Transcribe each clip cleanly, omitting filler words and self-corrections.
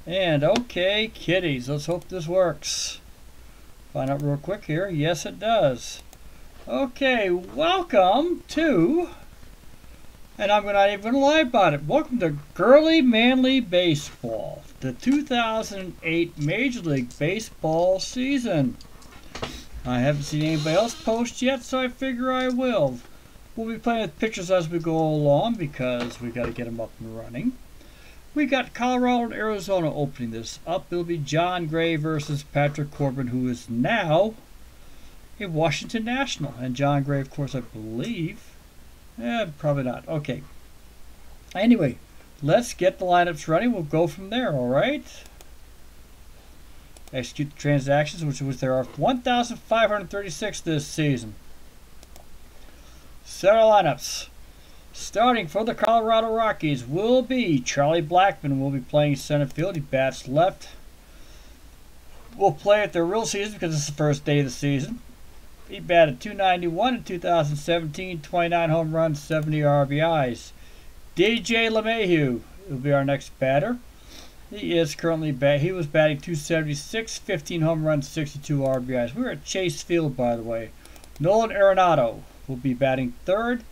And okay, kitties, let's hope this works. Find out real quick here. Yes, it does. Okay, welcome to, and I'm not even going to lie about it, welcome to Girly Manly Baseball, the 2008 Major League Baseball season. I haven't seen anybody else post yet, so I figure I will. We'll be playing with pictures as we go along because we got to get them up and running. We got Colorado and Arizona opening this up. It'll be John Gray versus Patrick Corbin, who is now a Washington National. And John Gray, of course, I believe. Probably not. Okay. Anyway, let's get the lineups running. We'll go from there, all right? Execute the transactions, which there are 1,536 this season. Set our lineups. Starting for the Colorado Rockies will be Charlie Blackmon. Will be playing center field. He bats left. We'll play at the real season because it's the first day of the season. He batted .291 in 2017, 29 home runs, 70 RBIs. DJ LeMahieu will be our next batter. He is currently he was batting .276, 15 home runs, 62 RBIs. We're at Chase Field, by the way. Nolan Arenado will be batting third.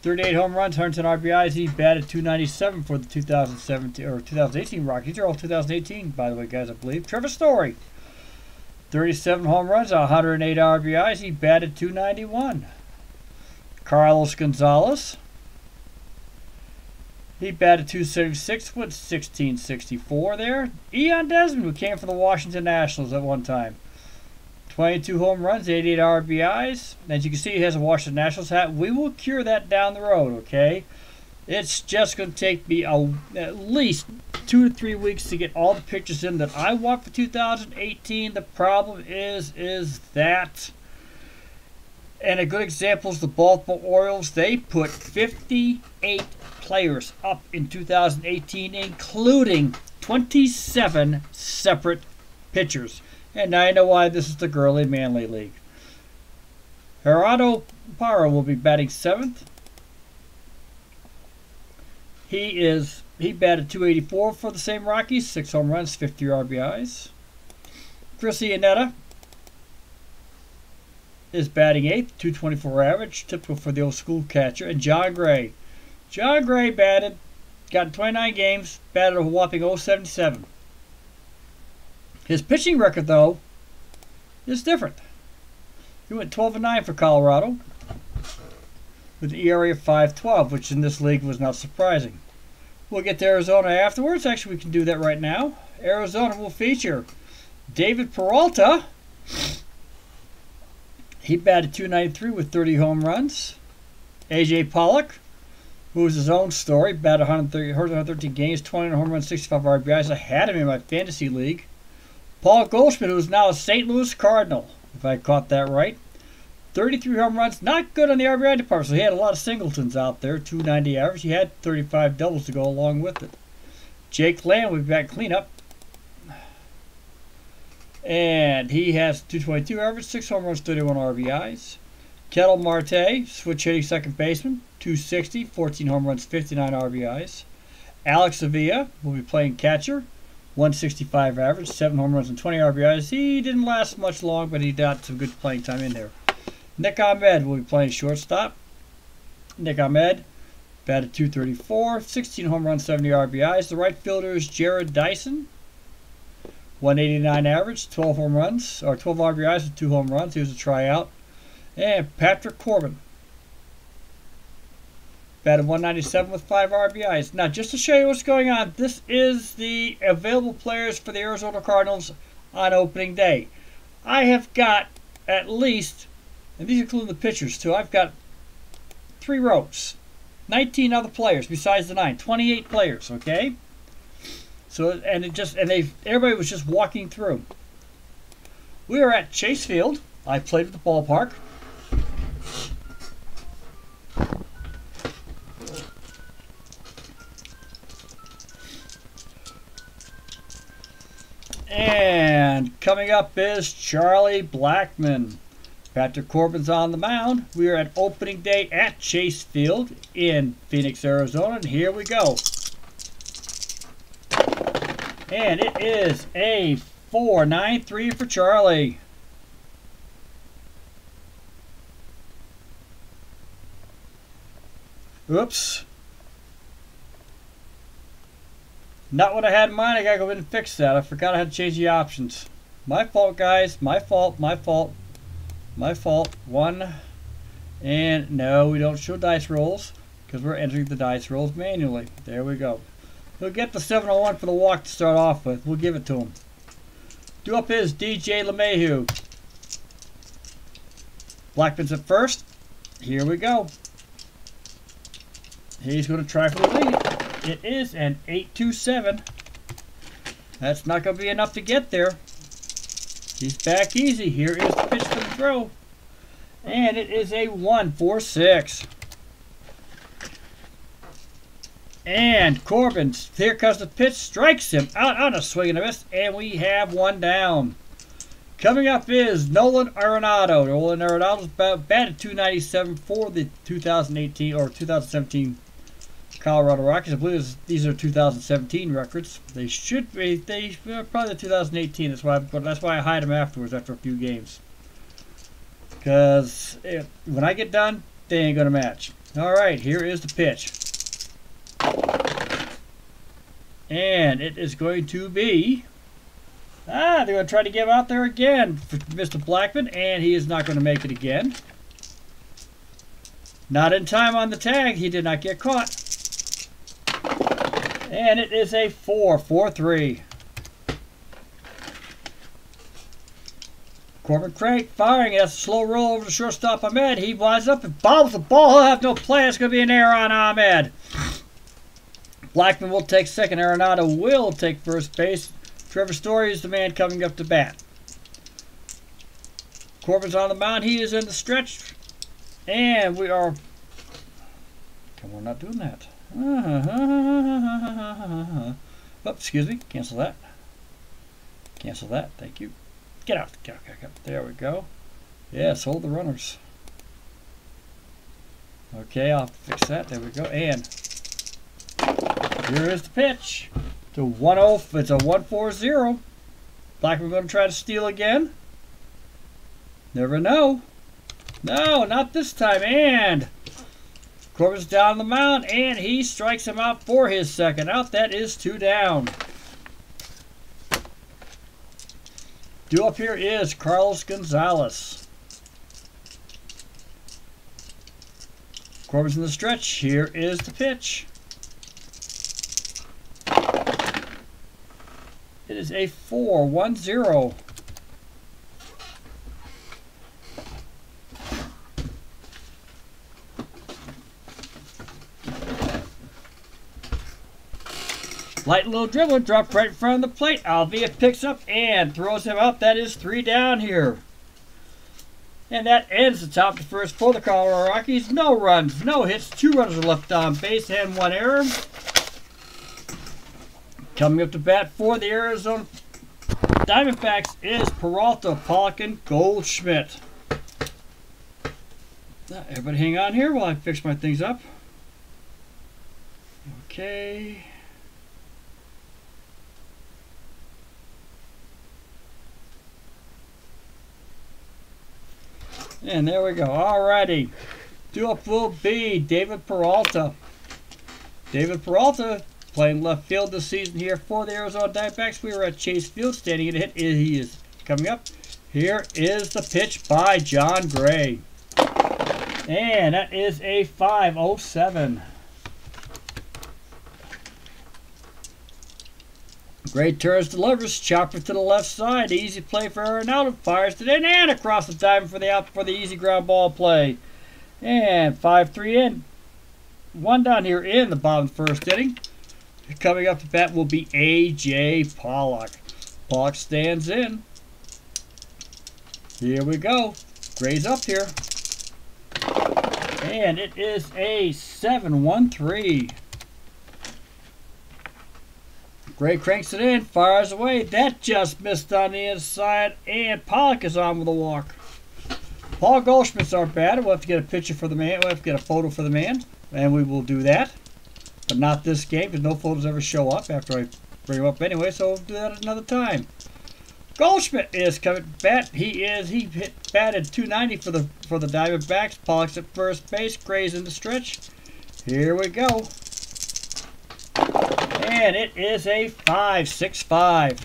38 home runs, 110 RBIs. He batted .297 for the 2017 or 2018 Rockies. These are all 2018, by the way, guys, I believe. Trevor Story, 37 home runs, 108 RBIs. He batted .291. Carlos Gonzalez, he batted .276 with 1664 there. Ian Desmond, who came from the Washington Nationals at one time. 22 home runs, 88 RBIs. As you can see, he has a Washington Nationals hat. We will cure that down the road, okay? It's just going to take me at least 2 to 3 weeks to get all the pictures in that I want for 2018. The problem is that, and a good example is the Baltimore Orioles. They put 58 players up in 2018, including 27 separate pitchers. And now I know why this is the Girly Manly League. Gerardo Parra will be batting seventh. He batted .284 for the same Rockies, 6 home runs, 50 RBIs. Chris Iannetta is batting eighth, .224 average, typical for the old school catcher. And John Gray. John Gray got in 29 games, batted a whopping .077. His pitching record, though, is different. He went 12-9 for Colorado with an ERA of 5.12, which in this league was not surprising. We'll get to Arizona afterwards. Actually, we can do that right now. Arizona will feature David Peralta. He batted .293 with 30 home runs. A.J. Pollock, who is his own story, batted 113 games, 20 home runs, 65 RBIs. I had him in my fantasy league. Paul Goldschmidt, who is now a St. Louis Cardinal, if I caught that right. 33 home runs, not good on the RBI department, so he had a lot of singletons out there, .290 average. He had 35 doubles to go along with it. Jake Lamb will be back cleanup. And he has .222 average, 6 home runs, 31 RBIs. Ketel Marte, switch hitting second baseman, .260, 14 home runs, 59 RBIs. Alex Avila will be playing catcher. 165 average, 7 home runs and 20 RBIs. He didn't last much long, but he got some good playing time in there. Nick Ahmed will be playing shortstop. Nick Ahmed batted .234, 16 home runs, 70 RBIs. The right fielder is Jared Dyson. 189 average, 12 home runs, or 12 RBIs with 2 home runs. He was a tryout. And Patrick Corbin batted .197 with 5 RBIs. Now, just to show you what's going on, this is the available players for the Arizona Cardinals on opening day. I have got at least, and these include the pitchers too, I've got 3 rows. 19 other players besides the 9. 28 players, okay? So, everybody was just walking through. We are at Chase Field. I played at the ballpark. And coming up is Charlie Blackmon. Patrick Corbin's on the mound. We are at opening day at Chase Field in Phoenix, Arizona. And here we go. And it is a 4-9-3 for Charlie. Oops. Not what I had in mind. I gotta go in and fix that. I forgot I had to change the options. My fault, guys. My fault. My fault. My fault. One. And no, we don't show dice rolls because we're entering the dice rolls manually. There we go. He'll get the 701 for the walk to start off with. We'll give it to him. Do up his DJ LeMahieu. Blackman's at first. Here we go. He's going to try for the lead. It is an 8-2-7. That's not going to be enough to get there. He's back easy. Here is the pitch for the throw. And it is a 1-4-6. And Corbin, here comes the pitch, strikes him out on a swing and a miss, and we have one down. Coming up is Nolan Arenado. Nolan Arenado's batted .297 for the 2018 or 2017 Colorado Rockies. I believe these are 2017 records. They should be. Probably the 2018. That's why I hide them afterwards after a few games. Because when I get done, they ain't gonna match. All right, here is the pitch. And it is going to be... they're going to try to give out there again for Mr. Blackman, and he is not going to make it again. Not in time on the tag. He did not get caught. And it is a 4-4-3. Corbin Craig firing. That's a slow roll over the shortstop Ahmed. He winds up and bobbles the ball. He'll have no play. It's going to be an error on Ahmed. Blackman will take second. Arenado will take first base. Trevor Story is the man coming up to bat. Corbin's on the mound. He is in the stretch. And we are... We're not doing that. Oh, excuse me. Cancel that. Cancel that. Thank you. Get out. Get out. Get out. There we go. Yes, hold the runners. Okay, I'll fix that. There we go. And... here is the pitch. It's a 1-0. It's a 1-4-0. Blackman going to try to steal again. Never know. No, not this time. And Corbin's down the mound, and he strikes him out for his second out. That is 2 down. Due up here is Carlos Gonzalez. Corbin's in the stretch. Here is the pitch. It is a 4-1-0. Light little dribble, dropped right in front of the plate. Alvia picks up and throws him out. That is 3 down here. And that ends the top of the first for the Colorado Rockies. No runs, no hits. 2 runners are left on base and 1 error. Coming up to bat for the Arizona Diamondbacks is Peralta, Pollock, and Goldschmidt. Everybody hang on here while I fix my things up. Okay. And there we go. Alrighty. Due up will be David Peralta. David Peralta playing left field this season here for the Arizona Diamondbacks. We were at Chase Field standing in a hit. He is coming up. Here is the pitch by John Gray. And that is a 5-0-7. Gray turns, delivers, chopper to the left side. Easy play for Arenado. Fires it in and across the diamond for the easy ground ball play. And 5-3 in. 1 down here in the bottom of the first inning. Coming up to bat will be A.J. Pollock. Pollock stands in. Here we go. Gray's up here. And it is a 7-1-3. Gray cranks it in, fires away. That just missed on the inside, and Pollock is on with a walk. Paul Goldschmidt's our batter. We'll have to get a picture for the man. We'll have to get a photo for the man, and we will do that. But not this game, because no photos ever show up after I bring him up anyway, so we'll do that another time. Goldschmidt is coming bat. He batted 290 for the Diamondbacks. Pollock's at first base. Gray's in the stretch. Here we go. And it is a 5-6-5.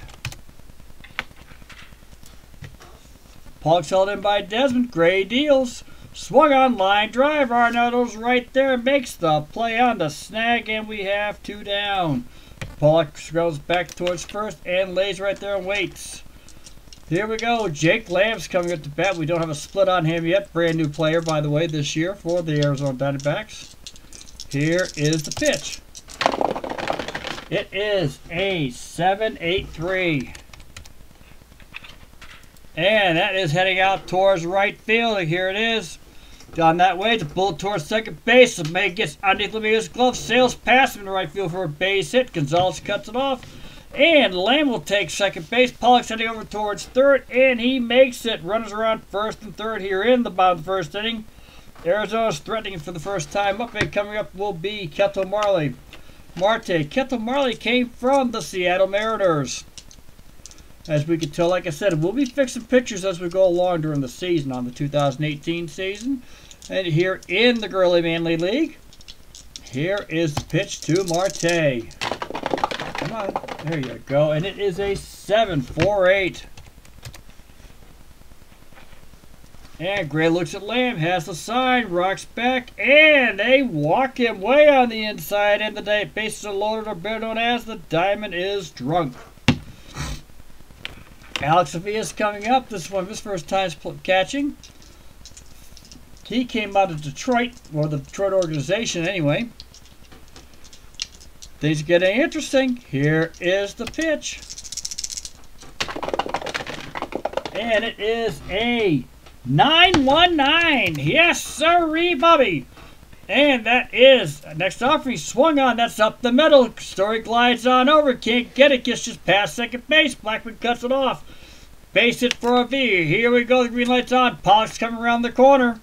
Pollock's held in by Desmond. Gray deals. Swung on line drive. Arnoldo's right there. Makes the play on the snag, and we have 2 down. Pollock goes back towards first and lays right there and waits. Here we go. Jake Lamb's coming up to bat. We don't have a split on him yet. Brand new player, by the way, this year for the Arizona Diamondbacks. Here is the pitch. It is a 7-8-3. And that is heading out towards right field. Here it is. Down that way. The bullet towards second base. The May gets underneath Lemieux's glove. Sails past him in the right field for a base hit. Gonzalez cuts it off. And Lamb will take second base. Pollock's heading over towards third. And he makes it. Runners around first and third here in the bottom of the first inning. Arizona's threatening for the first time up. And coming up will be Ketel Marte. Ketel Marte came from the Seattle Mariners. As we can tell, like I said, we'll be fixing pictures as we go along during the season on the 2018 season. And here in the Girly Many League, here is the pitch to Marte. Come on, there you go. And it is a 7-4-8. And Gray looks at Lamb, has the sign, rocks back, and they walk him way on the inside. And the bases are loaded, or better known as the diamond is drunk. Alex Avila's coming up. This is one of his first times catching. He came out of Detroit, or the Detroit organization anyway. Things are getting interesting. Here is the pitch. And it is a 9-1-9. Yes, sirree, Bobby. And that is, next offering, swung on. That's up the middle. Story glides on over. Can't get it. Gets just past second base. Blackman cuts it off. Base hit for a V. Here we go. The green light's on. Pollock's coming around the corner.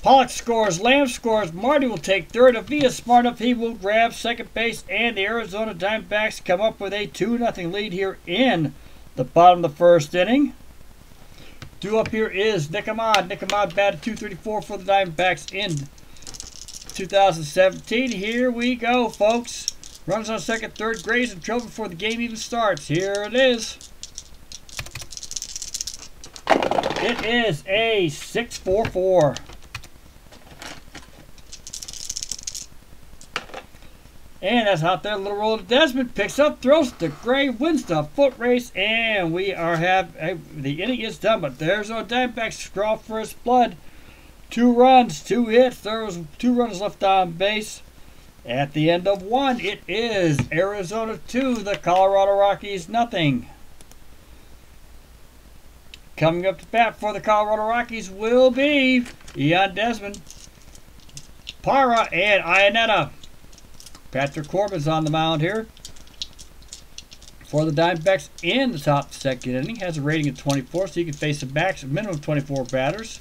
Pollock scores. Lamb scores. Marty will take third. Avila smart enough. He will grab second base. And the Arizona Diamondbacks come up with a 2-0 lead here in the bottom of the first inning. Due up here is Nick Ahmad. Nick Ahmad batted .234 for the Diamondbacks in 2017. Here we go, folks. Runs on second, third. Gray's in trouble before the game even starts. Here it is. It is a 6-4-4. And that's out there. Little roll to Desmond. Picks up, throws to Gray, wins the foot race, and we are the inning is done. But there's our Diamondbacks draw first blood. 2 runs, 2 hits. There was 2 runners left on base. At the end of 1, it is Arizona 2, the Colorado Rockies nothing. Coming up to bat for the Colorado Rockies will be Ian Desmond, Parra, and Ionetta. Patrick Corbin's on the mound here for the Diamondbacks in the top second inning. Has a rating of 24, so he can face a minimum of 24 batters.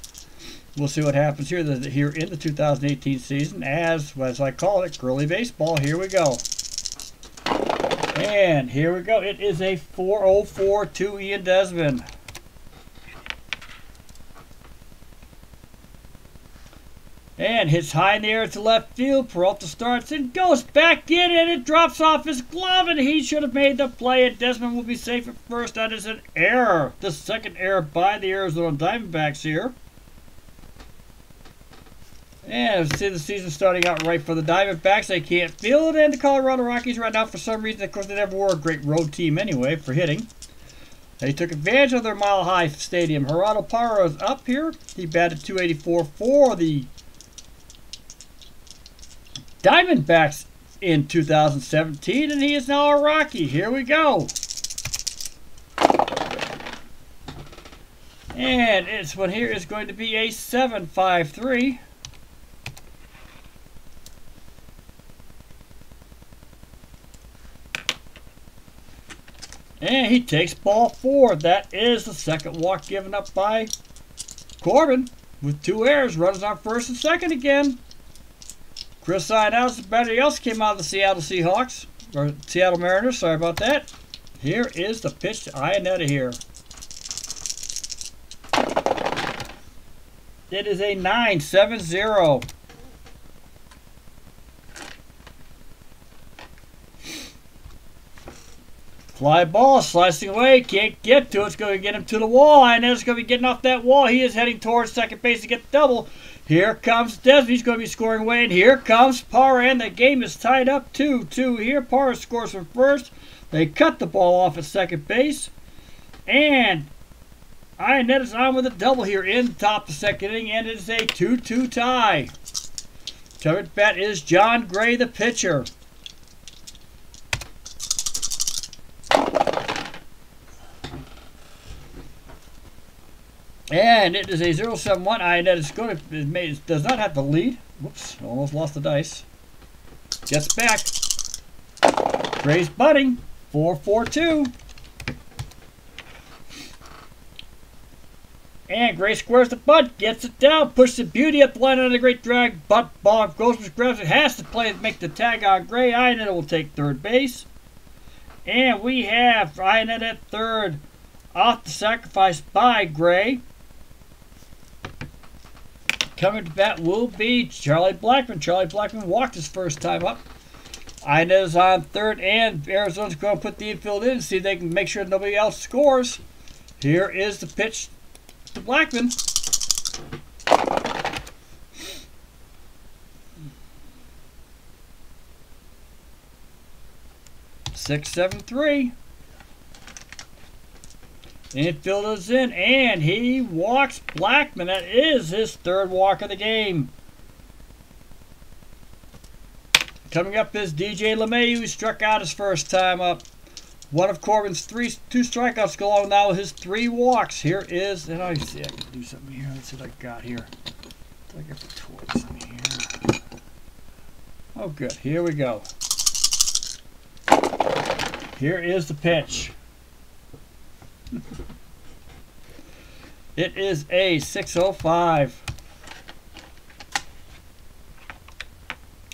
We'll see what happens here in the 2018 season, as I call it, girly baseball. Here we go. And here we go. It is a 4-0-4 to Ian Desmond. And hits high in the air to left field. Peralta starts and goes back in, and it drops off his glove, and he should have made the play, and Desmond will be safe at first. That is an error. The second error by the Arizona Diamondbacks here. And see the season starting out right for the Diamondbacks. They can't field, and the Colorado Rockies right now, for some reason, of course, they never were a great road team anyway for hitting. They took advantage of their mile-high stadium. Gerardo Parra is up here. He batted .284 for the Diamondbacks in 2017, and he is now a Rocky. Here we go. And this one here is going to be a 7-5-3. And he takes ball 4. That is the second walk given up by Corbin with 2 errors. Runners on first and second again. Chris Ionetta, everybody else came out of the Seattle Seahawks. or Seattle Mariners. Sorry about that. Here is the pitch to Iannetta here. It is a 9-7-0. Fly ball, slicing away, can't get to it. It's going to get him to the wall. Iannetta's going to be getting off that wall. He is heading towards second base to get the double. Here comes Desmond. He's going to be scoring away. And here comes Parra. And the game is tied up 2-2 here. Parra scores from first. They cut the ball off at second base. And Iannetta's on with a double here in the top of the second inning. And it is a 2-2 tie. Coming to bat is John Gray, the pitcher. And it is a 0-7-1. Iannetta's going to does not have the lead. Whoops, almost lost the dice. Gets back. Gray's bunting. 4-4-2. And Gray squares the bunt, gets it down, pushes the beauty up the line on a great drag. Bunt ball goes, grabs it, has to play, make the tag on Gray. Iannetta will take third base. And we have Iannetta at third. Off the sacrifice by Gray. Coming to bat will be Charlie Blackmon. Charlie Blackmon walked his first time up. Iannetta's on third, and Arizona's going to put the infield in and see if they can make sure nobody else scores. Here is the pitch to Blackmon. 6-7-3. Infielder's in, and he walks Blackmon. That is his third walk of the game. Coming up is DJ LeMay, who struck out his first time up. One of Corbin's two strikeouts go along now with his 3 walks. Here is, and I see I can do something here. Let's see what I got here. I got the toys in here. Oh, good. Here we go. Here is the pitch. It is a 6-0-5.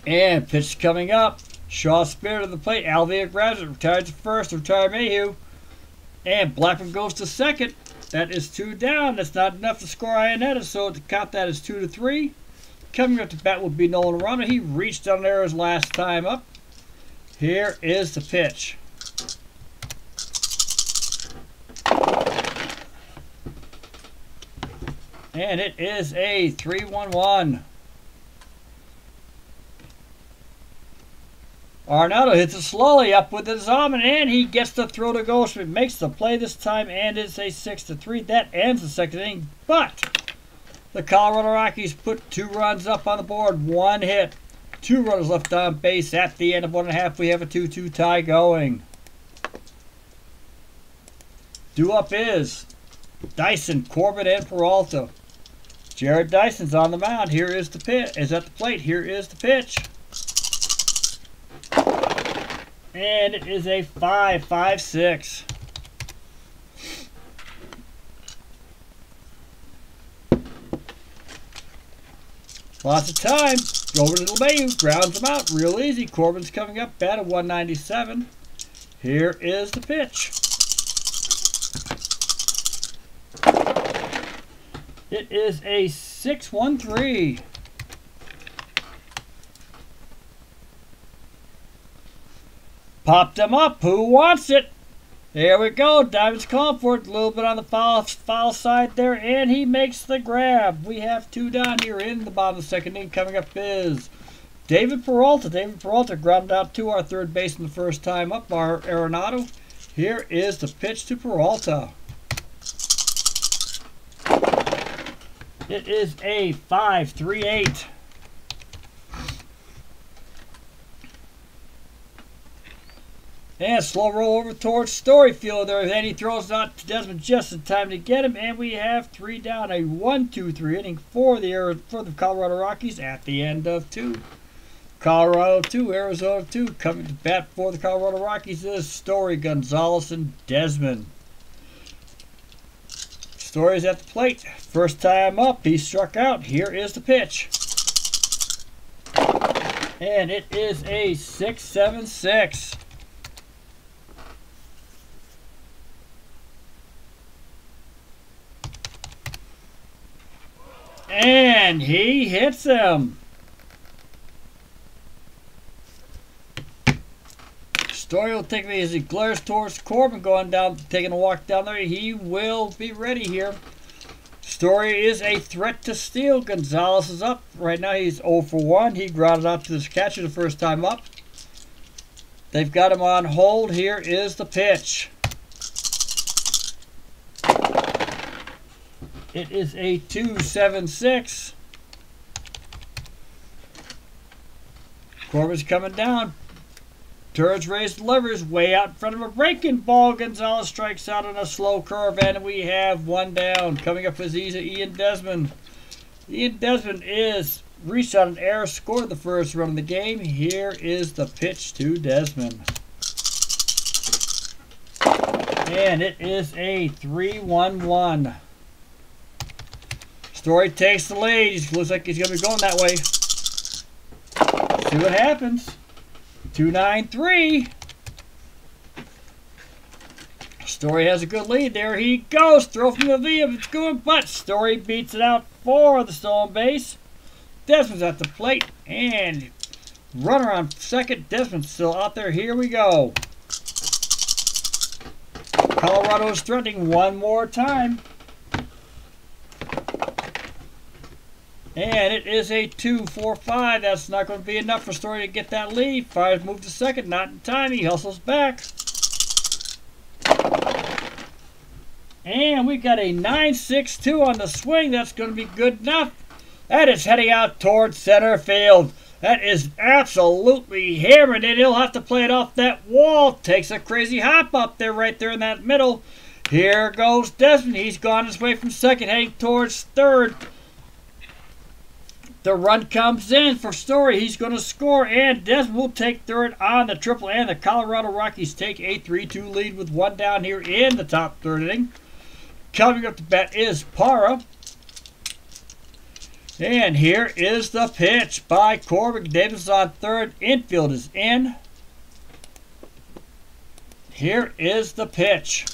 And pitch coming up. Shaw Spirit of the plate. Alvia grabs it. Retires to first. Retire Mayhew. And Blackmon goes to second. That is 2 down. That's not enough to score Iannetta, so to count that as 2-3. Coming up to bat will be Nolan Rana. He reached down there his last time up. Here is the pitch. And it is a 3-1-1. Arnaudo hits it slowly up with his arm, and he gets the throw to go. So he makes the play this time, and it's a 6-3. That ends the second inning. But the Colorado Rockies put 2 runs up on the board, 1 hit, 2 runners left on base. At the end of 1.5, we have a 2-2 tie going. Due up is Dyson, Corbin, and Peralta. Jared Dyson's on the mound. Here is the pitch. Is at the plate. Here is the pitch. And it is a 5-5-6. Lots of time. Over to LeMay, grounds him out. Real easy. Corbin's coming up. Bat at 197. Here is the pitch. It is a 6-1-3. Popped him up. Who wants it? There we go. Diamond's calling for it. A little bit on the foul side there, and he makes the grab. We have 2 down here in the bottom of the second inning. Coming up is David Peralta. David Peralta grounded out to our third base in the first time up, our Arenado. Here is the pitch to Peralta. It is a 5-3-8. And slow roll over towards Storyfield there. Then he throws out to Desmond just in time to get him. And we have 3 down. A 1-2-3 inning for the Colorado Rockies at the end of 2. Colorado 2, Arizona 2. Coming to bat for the Colorado Rockies is Story, Gonzalez, and Desmond. Story's at the plate. First time up, he struck out. Here is the pitch. And it is a 6-7-6. And he hits him. Story will take me as he glares towards Corbin, going down, taking a walk down there. He will be ready here. Story is a threat to steal. Gonzalez is up. Right now he's 0 for 1. He grounded out to this catcher the first time up. They've got him on hold. Here is the pitch. It is a 2-7-6. Corbin's coming down. Turns raised the levers way out in front of a breaking ball. Gonzalez strikes out on a slow curve, and we have one down. Coming up is Ian Desmond. Ian Desmond is reached out an error, scored the first run of the game. Here is the pitch to Desmond. And it is a 3-1-1. Story takes the lead. He looks like he's going to be going that way. See what happens. 2-9-3. Story has a good lead. There he goes. Throw from the V. It's good, but Story beats it out for the stolen base. Desmond's at the plate, and runner on second. Desmond's still out there. Here we go. Colorado is threatening one more time. And it is a 2-4-5. That's not going to be enough for Story to get that lead. Fires move to second. Not in time. He hustles back. And we got a 9-6-2 on the swing. That's going to be good enough. That is heading out towards center field. That is absolutely hammered, and he'll have to play it off that wall. Takes a crazy hop up there, right there in that middle. Here goes Desmond. He's gone his way from second, heading towards third. The run comes in for Story. He's going to score, and Desmond will take third on the triple, and the Colorado Rockies take a 3-2 lead with one down here in the top third inning. Coming up to bat is Parra. And here is the pitch by Corbin. Davis on third. Infield is in. Here is the pitch.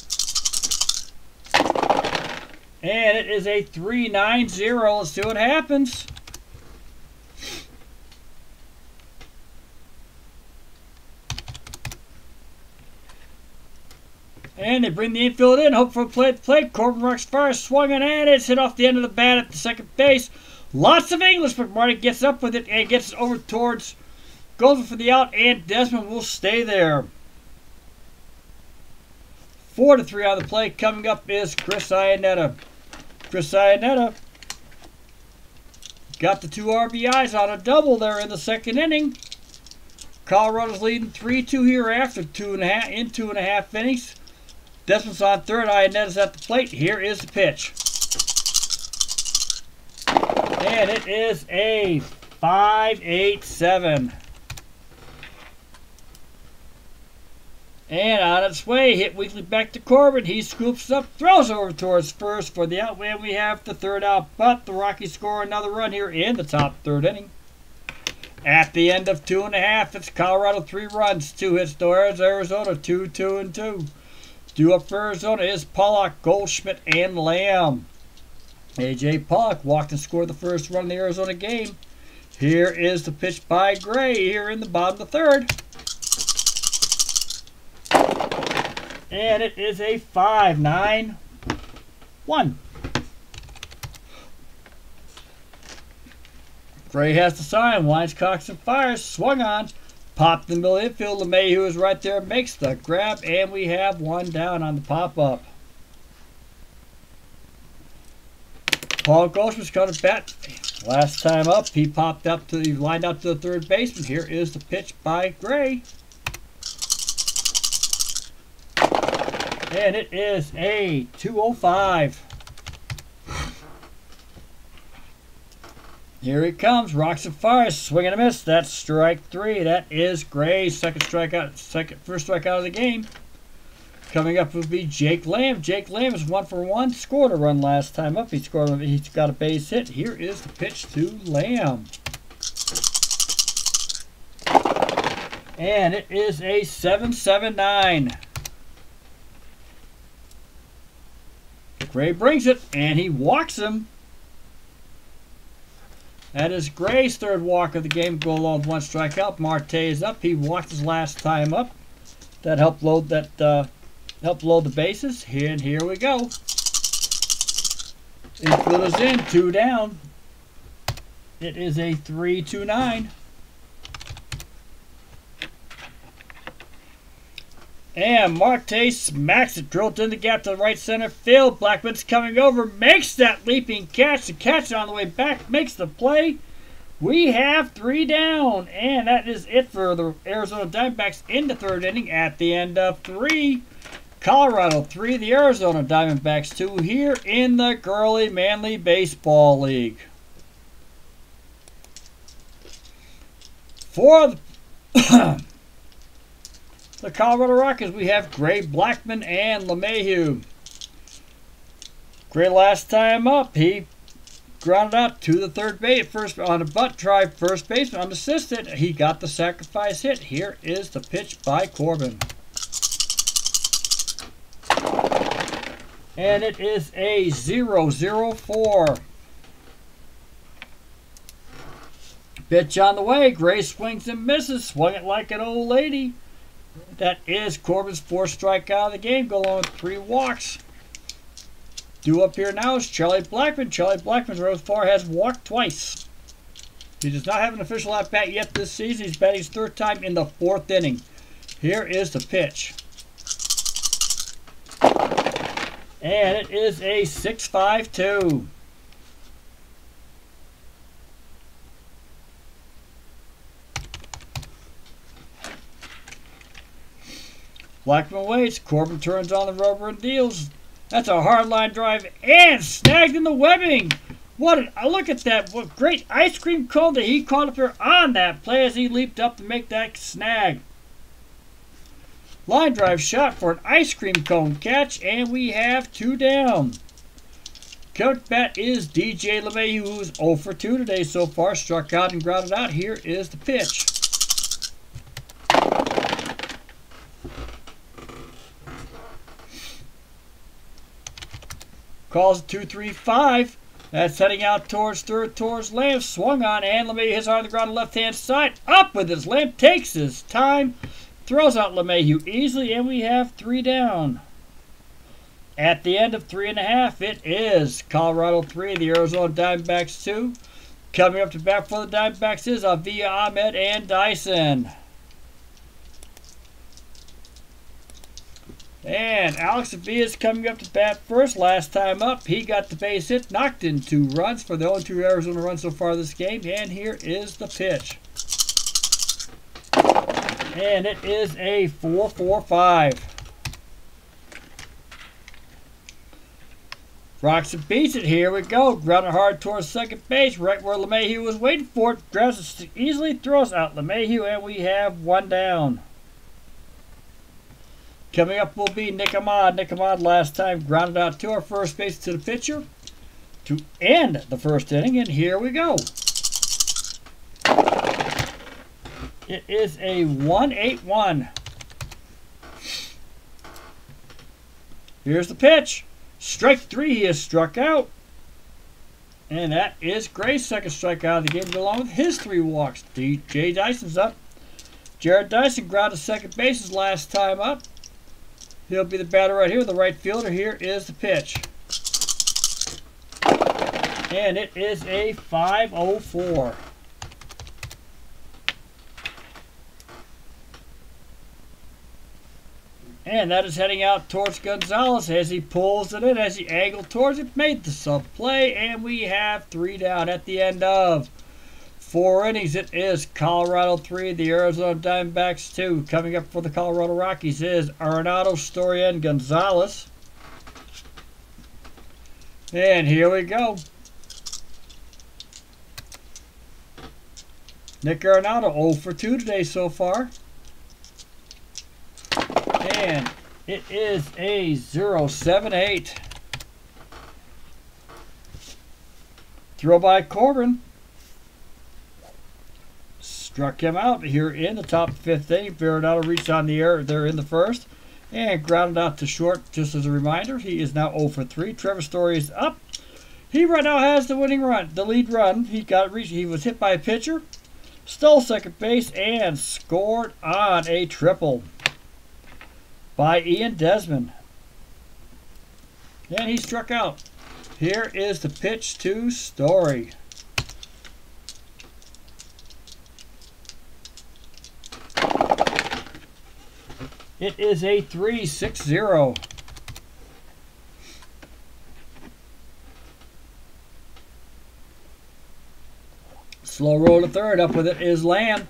And it is a 3-9-0. Let's see what happens. And they bring the infield in. Hope for a play at the plate. Corbin rocks first. Swung on, and it's hit off the end of the bat at the second base. Lots of English, but Marty gets up with it and gets it over towards, goes for the out, and Desmond will stay there. 4-3 on the play. Coming up is Chris Iannetta. Chris Iannetta got the 2 RBIs on a double there in the second inning. Colorado's leading 3-2 here after 2.5 innings. Desmond's on third. Iannetta's at the plate. Here is the pitch. And it is a 5-8-7. And on its way, hit weakly back to Corbin. He scoops up, throws over towards first for the out, and we have the third out. But the Rockies score another run here in the top third inning. At the end of 2.5, it's Colorado 3 runs, 2 hits to Arizona, 2-2-2. Due up for Arizona is Pollock, Goldschmidt, and Lamb. A.J. Pollock walked and scored the first run in the Arizona game. Here is the pitch by Gray here in the bottom of the third. And it is a 5-9-1. Gray has the sign. Winds, cocks, and fires. Swung on. Popped in the middle infield. LeMahieu is right there. Makes the grab. And we have one down on the pop-up. Paul Goldschmidt's coming to bat. Last time up, he popped up to the lined out to the third baseman. Here is the pitch by Gray. And it is a 2-0-5. Here he comes. Rocks and fires. Swing and a miss. That's strike 3. That is Gray's first strikeout of the game. Coming up would be Jake Lamb. Jake Lamb is 1 for 1. Scored a run last time up. He's got a base hit. Here is the pitch to Lamb. And it is a 7-7-9. Gray brings it, and he walks him. That is Gray's third walk of the game. Go along with one strikeout. Marte is up. He walked his last time up. That helped load the bases. And here we go. Infield is in. 2 down. It is a 3-2-9. And Marte smacks it, drilled in the gap to the right center field. Blackman's coming over, makes that leaping catch. The catch on the way back makes the play. We have 3 down, and that is it for the Arizona Diamondbacks in the 3rd inning at the end of 3. Colorado 3, the Arizona Diamondbacks 2 here in the Girly Manly Baseball League. For the Colorado Rockies, we have Gray, Blackman, and LeMahieu. Gray last time up, he grounded out to the third base, first on a butt drive, first baseman unassisted. He got the sacrifice hit. Here is the pitch by Corbin. And it is a 0-0-4. Pitch on the way. Gray swings and misses. Swung it like an old lady. That is Corbin's 4th strikeout of the game. Go along with 3 walks. Due up here now is Charlie Blackman. Charlie Blackman, so far, has walked twice. He does not have an official at-bat yet this season. He's batting his 3rd time in the 4th inning. Here is the pitch. And it is a 6-5-2. Blackman waits. Corbin turns on the rubber and deals. That's a hard line drive and snagged in the webbing. What a look at that. What great ice cream cone that he caught up there on that play as he leaped up to make that snag. Line drive shot for an ice cream cone catch, and we have 2 down. Coach bat is DJ LeMahieu, who's 0 for 2 today so far. Struck out and grounded out. Here is the pitch. Calls 2-3-5. That's heading out towards third, towards Lamb. Swung on, and LeMahieu hits on the ground on the left-hand side. Up with his Lamb, takes his time. Throws out LeMahieu easily, and we have 3 down. At the end of 3.5, it is Colorado 3, the Arizona Diamondbacks 2. Coming up to bat for the Diamondbacks is Avila, Ahmed, and Dyson. And Alex Avila is coming up to bat first. Last time up, he got the base hit, knocked in 2 runs for the only 2 Arizona runs so far this game. And here is the pitch. And it is a 4-4-5. Roxon beats it. Here we go. Grounded hard towards second base, right where LeMahieu was waiting for it. Grounds it easily, throws out LeMahieu, and we have 1 down. Coming up will be Nick Ahmad. Nick Ahmad last time grounded out to our first base to the pitcher to end the 1st inning, and here we go. It is a 1-8-1. Here's the pitch. Strike 3, he is struck out. And that is Gray's 2nd strikeout of the game, along with his 3 walks. Jay Dyson's up. Jared Dyson grounded second base his last time up. He'll be the batter right here, the right fielder. Here is the pitch. And it is a 5-0-4. And that is heading out towards Gonzalez as he pulls it in, as he angled towards it, made the sub play, and we have 3 down at the end of 4 innings. It is Colorado 3, the Arizona Diamondbacks 2. Coming up for the Colorado Rockies is Arenado, Storia, and Gonzalez. And here we go. Nick Arenado 0 for 2 today so far. And it is a 0-7-8. Throw by Corbin. Struck him out here in the top 5th inning. Arenado reached on the air there in the 1st. And grounded out to short, just as a reminder. He is now 0 for 3. Trevor Story is up. He right now has the winning run, the lead run. He was hit by a pitcher, stole second base, and scored on a triple by Ian Desmond. And he struck out. Here is the pitch to Story. It is a 3-6-0. Slow roll to third. Up with it is Lamb.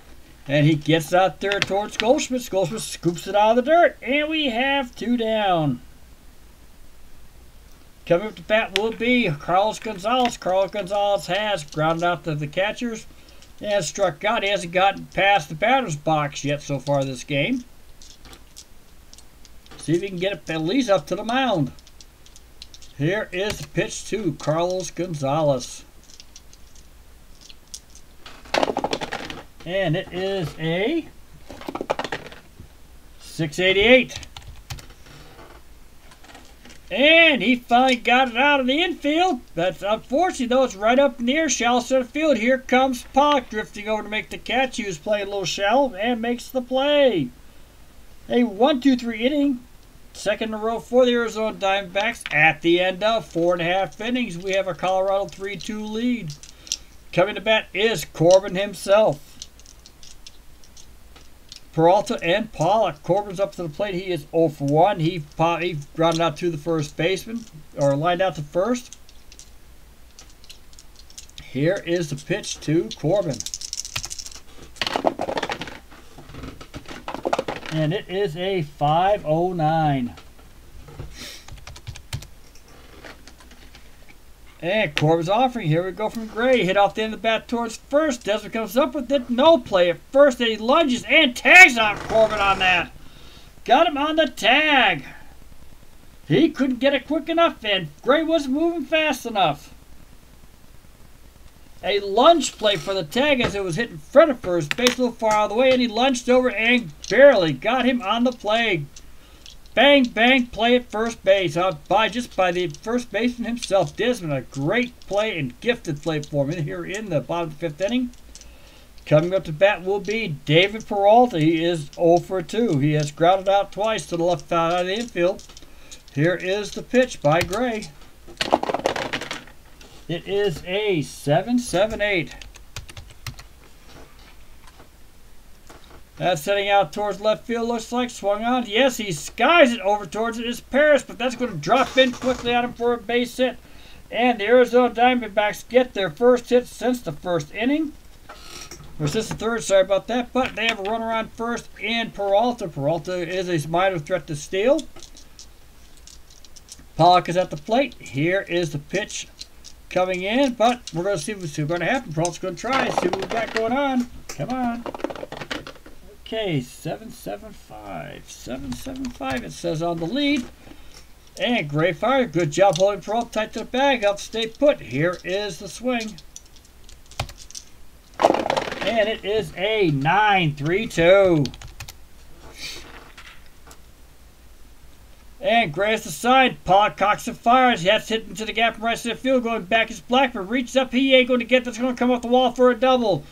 And he gets out there towards Goldschmidt. Goldschmidt scoops it out of the dirt. And we have 2 down. Coming up to bat will be Carlos Gonzalez. Carlos Gonzalez has grounded out to the catchers and struck out. He hasn't gotten past the batter's box yet so far this game. See if he can get it at least up to the mound. Here is the pitch to Carlos Gonzalez. And it is a 688. And he finally got it out of the infield. That's unfortunately, though, it's right up in the air, shallow center field. Here comes Pollock drifting over to make the catch. He was playing a little shallow and makes the play. A 1-2-3 inning. Second in a row for the Arizona Diamondbacks. At the end of 4.5 innings, we have a Colorado 3-2 lead. Coming to bat is Corbin himself. Peralta and Pollock. Corbin's up to the plate. He is 0 for 1. He grounded out to the first baseman, or lined out to first. Here is the pitch to Corbin. And it is a 509. And Corbin's offering. Here we go from Gray. Hit off the end of the bat towards first. Desmond comes up with it. No play at first. And he lunges and tags off Corbin on that. Got him on the tag. He couldn't get it quick enough, and Gray wasn't moving fast enough. A lunge play for the tag as it was hit in front of first base, a little far out of the way, and he lunged over and barely got him on the play. Bang, bang, play at first base by the first baseman himself. Desmond, a great play and gifted play for him here in the bottom of the 5th inning. Coming up to bat will be David Peralta. He is 0 for 2. He has grounded out twice to the left side of the infield. Here is the pitch by Gray. It is a 7-7-8. That's setting out towards left field, looks like. Swung on. Yes, he skies it over towards it. It's Paris, but that's going to drop in quickly on him for a base hit. And the Arizona Diamondbacks get their first hit since the 1st inning. Or since the 3rd, sorry about that. But they have a runner on first in Peralta. Peralta is a minor threat to steal. Pollock is at the plate. Here is the pitch coming in, but we're going to see what's going to happen. Peralta's going to try, see what we've got going on. Come on. Okay, 7-7-5. 7-7-5 it says on the lead. And Gray fire. Good job holding Peralta tight to the bag. Up stay put. Here is the swing. And it is a 9-3-2. And Gray has the side. Pollock cocks and fires. That's hit into the gap in right center field. Going back is Blackburn. Reaches up. He ain't going to get this. Going to come off the wall for a double.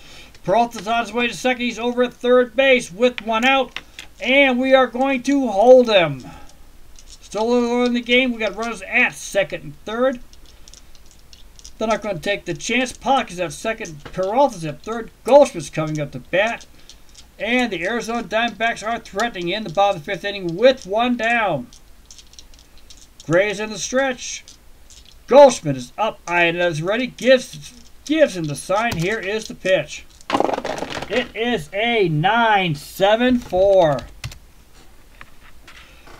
Peralta's on his way to second. He's over at third base with 1 out. And we are going to hold him. Still a little early in the game. We got runners at second and third. They're not going to take the chance. Pollock is at second. Peralta's at third. Goldschmidt's coming up to bat. And the Arizona Diamondbacks are threatening in the bottom of the 5th inning with 1 down. Gray is in the stretch. Goldschmidt is up. Iannetta is ready. Gives him the sign. Here is the pitch. It is a 9-7-4.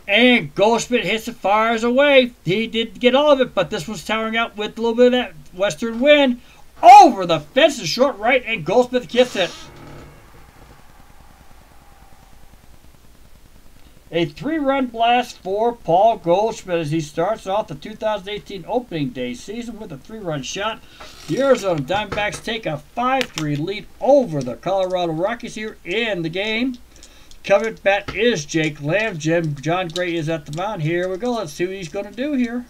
And Goldschmidt hits and fires away. He did get all of it, but this was towering out with a little bit of that western wind. Over the fence to short right, and Goldschmidt gets it. A 3-run blast for Paul Goldschmidt as he starts off the 2018 opening day season with a 3-run shot. The Arizona Diamondbacks take a 5-3 lead over the Colorado Rockies here in the game. Coming at bat is Jake Lamb. John Gray is at the mound. Here we go. Let's see what he's going to do here.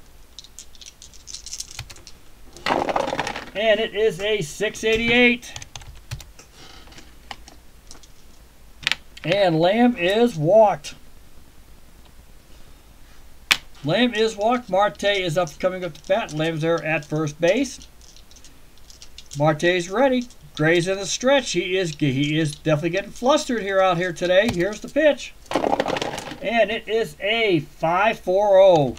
And it is a 688. And Lamb is walked. Lamb is walked. Marte is coming up to bat. Lamb's there at first base. Marte's ready. Gray's in the stretch. He is definitely getting flustered out here today. Here's the pitch. And it is a 5-4-0.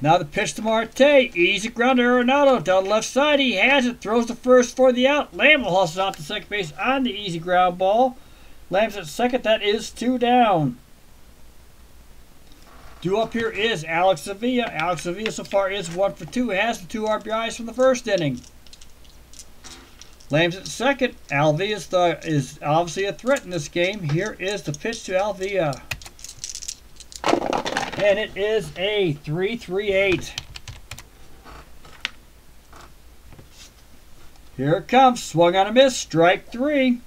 Now the pitch to Marte. Easy ground to Arenado. Down the left side. He has it. Throws the first for the out. Lamb will hustle out to second base on the easy ground ball. Lamb's at second. That is 2 down. Due up here is Alex Avila. Alex Avila so far is 1 for 2. Has the 2 RBIs from the first inning. Lamb's at second. Alvia is obviously a threat in this game. Here is the pitch to Alvia. And it is a 3-3-8. Here it comes. Swung on a miss. Strike 3.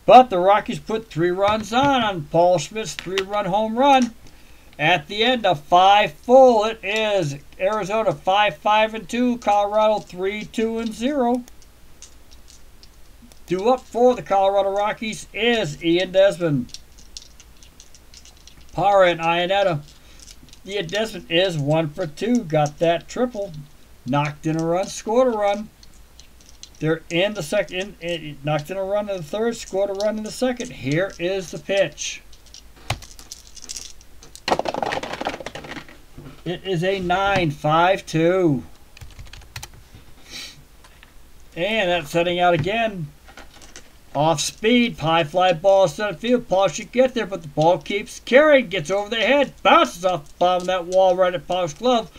But the Rockies put 3 runs on Paul Schmidt's 3-run home run. At the end of 5 full, it is Arizona 5-5-2, Colorado 3-2-0. Due up for the Colorado Rockies is Ian Desmond. Parra and Iannetta. Ian Desmond is 1 for 2. Got that triple. Knocked in a run, scored a run. They're in the second. Knocked in a run in the third, scored a run in the second. Here is the pitch. It is a 9-5-2. And that's setting out again. Off speed, high fly ball center field. Paul should get there, but the ball keeps carrying. Gets over the head, bounces off the bottom of that wall right at Paul's glove.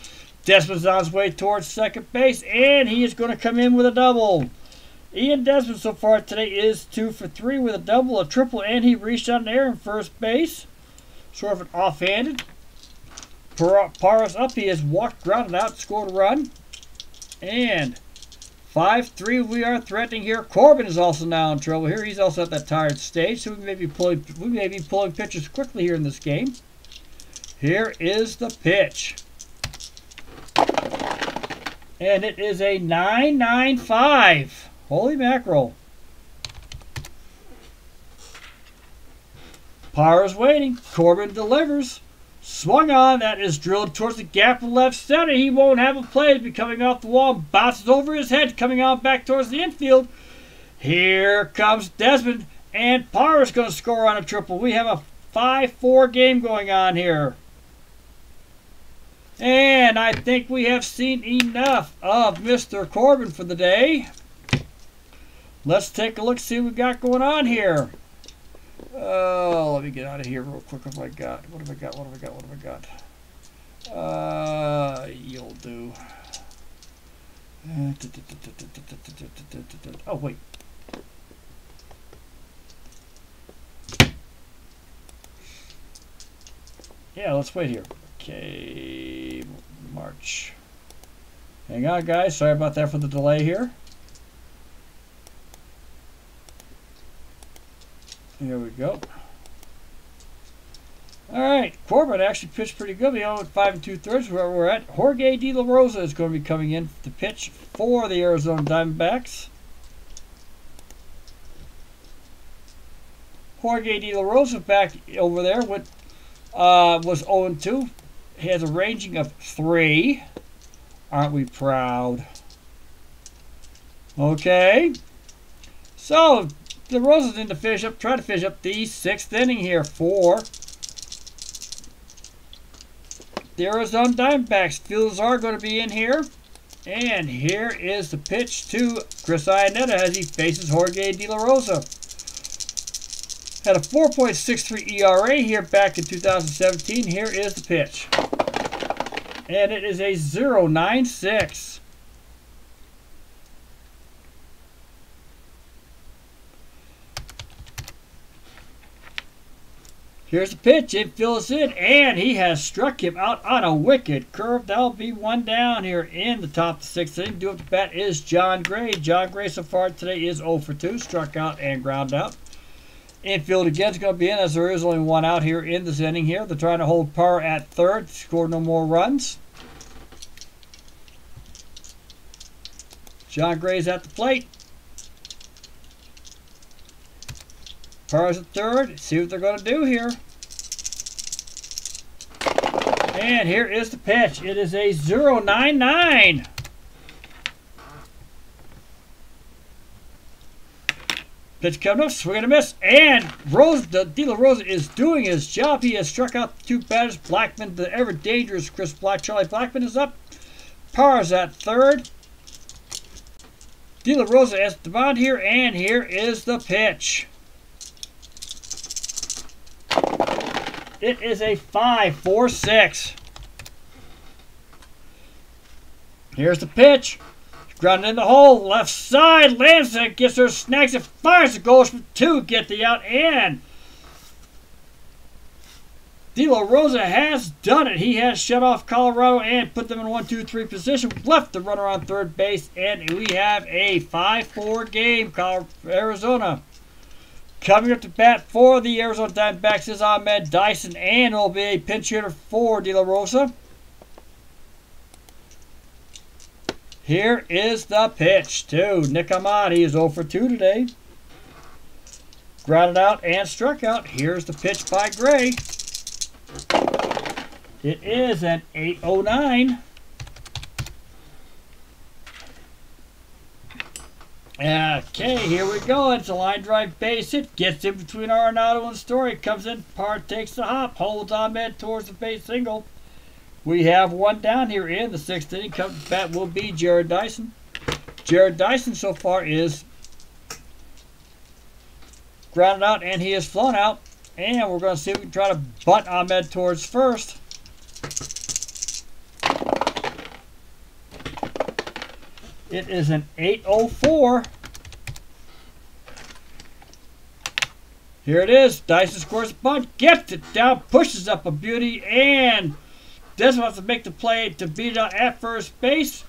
Desmond's on his way towards second base, and he is going to come in with a double. Ian Desmond so far today is 2 for 3 with a double, a triple, and he reached out in the air in first base. Sort of an offhanded. Parra's up. He has walked, grounded out, scored a run. And 5-3, we are threatening here. Corbin is also now in trouble here. He's also at that tired stage, so we may be pulling pitches quickly here in this game. Here is the pitch. And it is a 9-9-5. Holy mackerel. Parra's waiting. Corbin delivers. Swung on. That is drilled towards the gap of left center. He won't have a play. It'll be coming off the wall. Bounces over his head. Coming out back towards the infield. Here comes Desmond. And Parra's going to score on a triple. We have a 5-4 game going on here. And I think we have seen enough of Mr. Corbin for the day. Let's take a look, see what we got going on here. Oh, let me get out of here real quick. What have I got? What have I got? What have I got? What have I got? You'll do. Oh, wait. Yeah, let's wait here. Okay, March. Hang on, guys. Sorry about that for the delay here. Here we go. All right, Corbin actually pitched pretty good. We went 5 2/3 where we're at. Jorge De La Rosa is going to be coming in to pitch for the Arizona Diamondbacks. Jorge De La Rosa back over there was 0-2. He has a ranging of 3. Aren't we proud? Okay. So De La Rosa's in to finish up, try to finish up the 6th inning here for the Arizona Diamondbacks. Fielders are going to be in here. And here is the pitch to Chris Iannetta as he faces Jorge De La Rosa. Had a 4.63 ERA here back in 2017. Here is the pitch. And it is a 0.96. Here's the pitch. It fills in, and he has struck him out on a wicked curve. That'll be 1 down here in the top of the 6th inning. Due up to bat is John Gray. John Gray so far today is 0 for 2. Struck out and ground out. Infield again is going to be in, as there is only one out here in this inning here. They're trying to hold Parr at third, score no more runs. John Gray's at the plate. Parr's at third. See what they're going to do here. And here is the pitch. It is a 0-9-9. Pitch coming up, swing and a miss. And De La Rosa is doing his job. He has struck out the two batters. Blackman, the ever dangerous Charlie Blackman is up. Parr's at third. De La Rosa at the mound here, and here is the pitch. It is a 5-4-6. Here's the pitch. Grounded in the hole. Left side. Lands it. Gets her. Snags it. Fires the goal for two. Get the out. And De La Rosa has done it. He has shut off Colorado and put them in 1-2-3 position. Left the runner on third base. And we have a 5-4 game. Arizona. Coming up to bat for the Arizona Diamondbacks is Ahmed Dyson, and it'll be a pinch hitter for De La Rosa. Here is the pitch to Nick Ahmad. He is 0 for 2 today. Grounded out and struck out. Here's the pitch by Gray. It is an 8-0-9. Okay, here we go. It's a line drive base hit. Gets in between Arenado and Story. Comes in. Parr takes the hop. Holds Ahmed towards the base single. We have one down here in the sixth inning. Comes bat will be Jared Dyson. Jared Dyson so far is grounded out and he is flown out. And we're going to see if we can try to bunt Ahmed towards first. It is an 8-0-4. Here it is. Dyson scores a bunt. Gets it down. Pushes up a beauty. And doesn't have to make the play to beat it out at first base.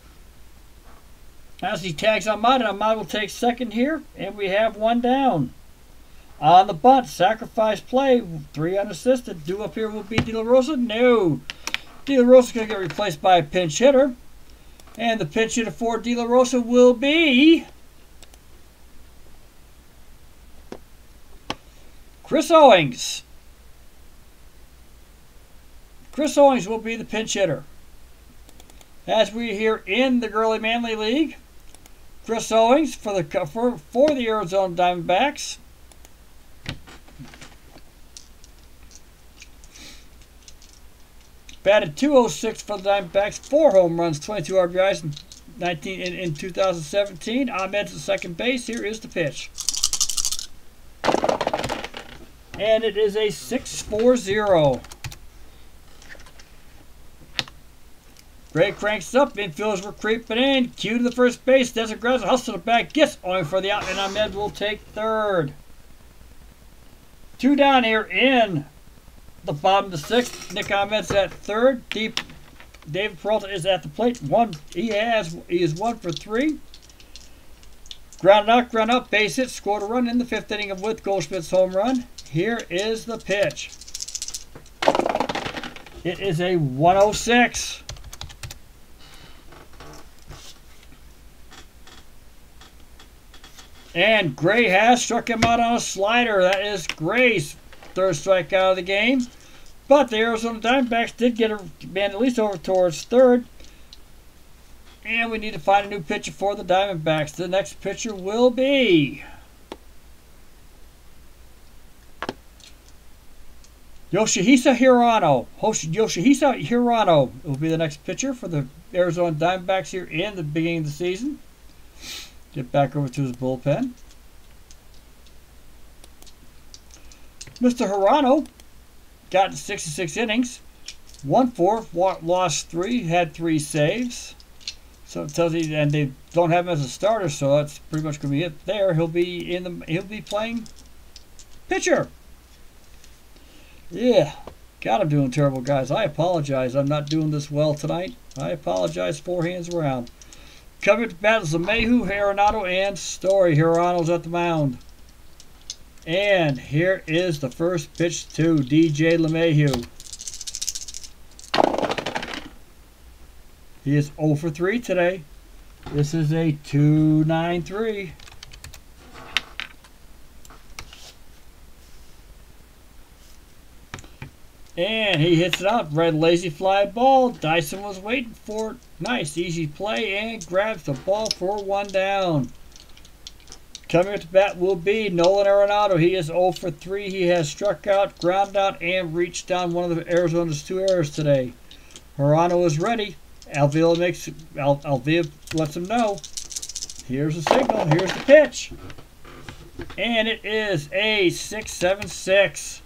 As he tags Ahmad. And Ahmad will take second here. And we have one down. On the bunt. Sacrifice play. 3 unassisted. Due up here will be De La Rosa. No. De La Rosa is going to get replaced by a pinch hitter. And the pinch hitter for De La Rosa will be Chris Owings. Chris Owings will be the pinch hitter. As we here in the Girly Manly League, Chris Owings for the Arizona Diamondbacks. Batted .206 for the Diamondbacks, 4 home runs, 22 RBIs in 2017. Ahmed's at second base. Here is the pitch. And it is a 6-4-0. Gray cranks up. Infielders were creeping in. Cue to the first base. Desert Grounds hustle the back. Gets only for the out. And Ahmed will take third. 2 down here in the bottom of the sixth. Nick Ahmed's at third. David Peralta is at the plate. He is 1 for 3. Ground out, base hit, scored a run in the 5th inning of with Goldschmidt's home run. Here is the pitch. It is a 106. And Gray has struck him out on a slider. That is Gray's 3rd strikeout of the game. But the Arizona Diamondbacks did get a man at least over towards third. And we need to find a new pitcher for the Diamondbacks. The next pitcher will be Yoshihisa Hirano. Yoshihisa Hirano will be the next pitcher for the Arizona Diamondbacks here in the beginning of the season. Get back over to his bullpen. Mr. Hirano got to 66 innings, 1-4, lost 3, had 3 saves. So it tells you, and they don't have him as a starter, so that's pretty much going to be it there. He'll be playing pitcher. Yeah, God, I'm doing terrible, guys. I apologize. I'm not doing this well tonight. I apologize 4 hands around. Coming to bat is Mayhew, Arenado, and Story. Hirano's at the mound. And here is the first pitch to DJ LeMahieu. He is 0 for 3 today. This is a 2-9-3. And he hits it out. Red lazy fly ball. Dyson was waiting for it. Nice, easy play, and grabs the ball for 1 down. Coming at the bat will be Nolan Arenado. He is 0 for 3. He has struck out, ground out, and reached down one of the Arizona's 2 errors today. Hirano is ready. Alvila lets him know. Here's the signal. Here's the pitch. And it is a 6-7-6.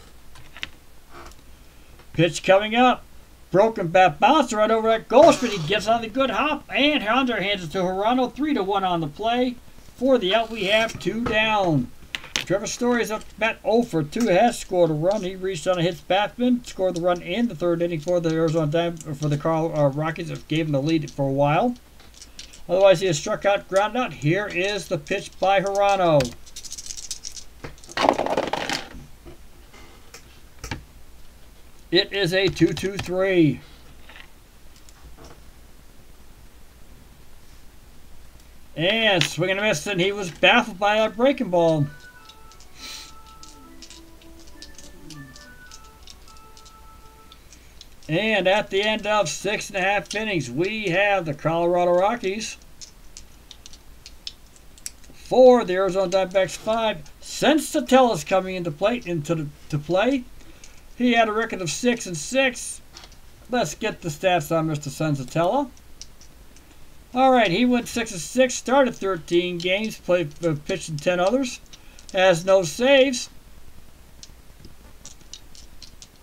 Pitch coming up. Broken bat bounce right over that Goldschmidt. He gets on the good hop. And Hunter hands it to Hirano. 3-1 on the play. For the out, we have 2 down. Trevor Story is up to bat 0 for 2. Has scored a run. He reached on a hits batsman. Scored the run in the 3rd inning for the Rockies that gave him the lead for a while. Otherwise, he has struck out, ground out. Here is the pitch by Hirano. It is a 2-2-3. And swinging a miss, and he was baffled by that breaking ball. And at the end of 6.5 innings, we have the Colorado Rockies 4, the Arizona Diamondbacks 5. Sensatella is coming into play. He had a record of 6-6. Let's get the stats on Mr. Sensatella. Alright, he went 6-6, started 13 games, pitched in 10 others, has no saves,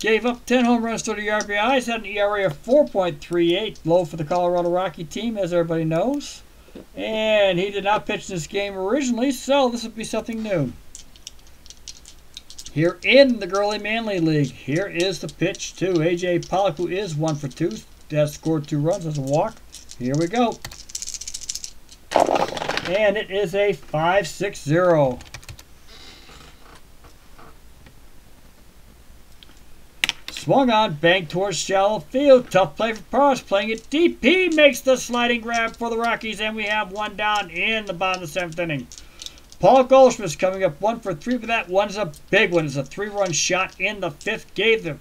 gave up 10 home runs, 30 RBIs, had an ERA of 4.38, low for the Colorado Rocky team, as everybody knows. And he did not pitch this game originally, so this would be something new. Here in the Girly Many League, here is the pitch to A.J. Pollock, who is 1 for 2, has scored 2 runs as a walk. Here we go. And it is a 5-6-0. Swung on, bang towards shallow field. Tough play for Parrs, playing it deep. He makes the sliding grab for the Rockies, and we have 1 down in the bottom of the 7th inning. Paul Goldschmidt's coming up 1 for 3, but that one's a big one. It's a 3-run shot in the 5th. Gave the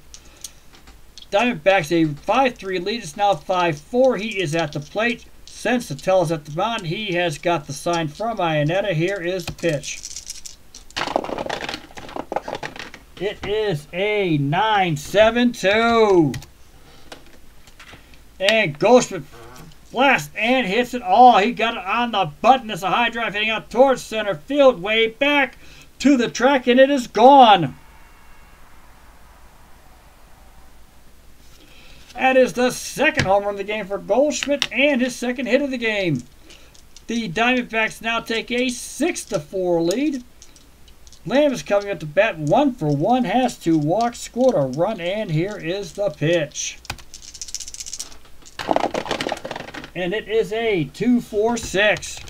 Diamondbacks a 5-3 lead. It's now 5-4. He is at the plate. Sensatella's at the mound. He has got the sign from Ionetta. Here is the pitch. It is a 9-7-2. And Goldschmidt blasts and hits it all. He got it on the button. It's a high drive hitting out towards center field, way back to the track, and it is gone. That is the 2nd home run of the game for Goldschmidt and his 2nd hit of the game. The Diamondbacks now take a 6-4 lead. Lamb is coming up to bat 1 for 1, has 2 walks, scored a run, and here is the pitch. And it is a 2-4-6.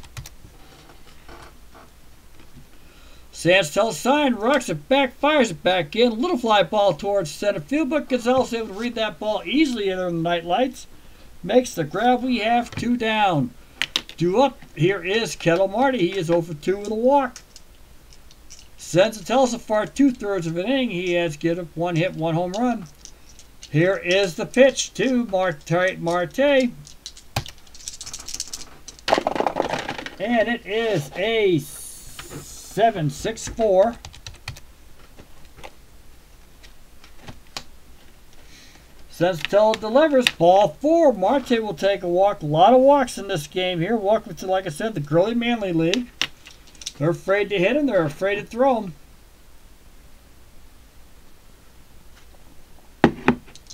Sensatella's sign, rocks it back, fires it back in. Little fly ball towards center field, but Gonzalez able to read that ball easily under the night lights. Makes the grab. We have 2 down. Due up, here is Kettle Marty. He is 0 for 2 with a walk. Sensatella so far 2/3 of an inning. He has given up 1 hit, 1 home run. Here is the pitch to Marte. And it is a 7-6-4. Sensatella delivers. Ball 4. Marte will take a walk. A lot of walks in this game here. Welcome to, like I said, the Girly Many League. They're afraid to hit him. They're afraid to throw him.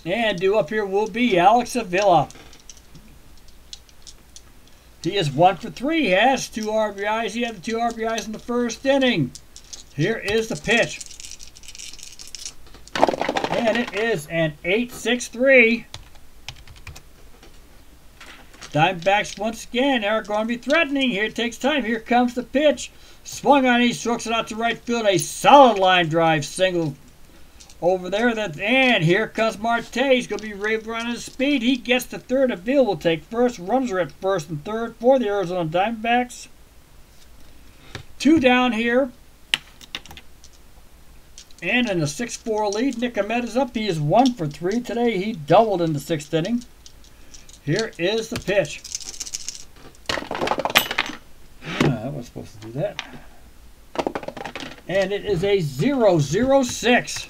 And due up here will be Alex Avila. He is 1 for 3. He has 2 RBIs. He had the 2 RBIs in the 1st inning. Here is the pitch. And it is an 8-6-3. Diamondbacks once again are going to be threatening. Here it takes time. Here comes the pitch. Swung on, he strokes it out to right field. A solid line drive single over there. And here comes Marte. He's going to be running his speed. He gets to third. Avil will take first. Runners are at first and third for the Arizona Diamondbacks. 2 down here. And in the 6-4 lead, Nick Ahmed is up. He is 1 for 3 today. He doubled in the 6th inning. Here is the pitch. I was supposed to do that. And it is a 0-0-6.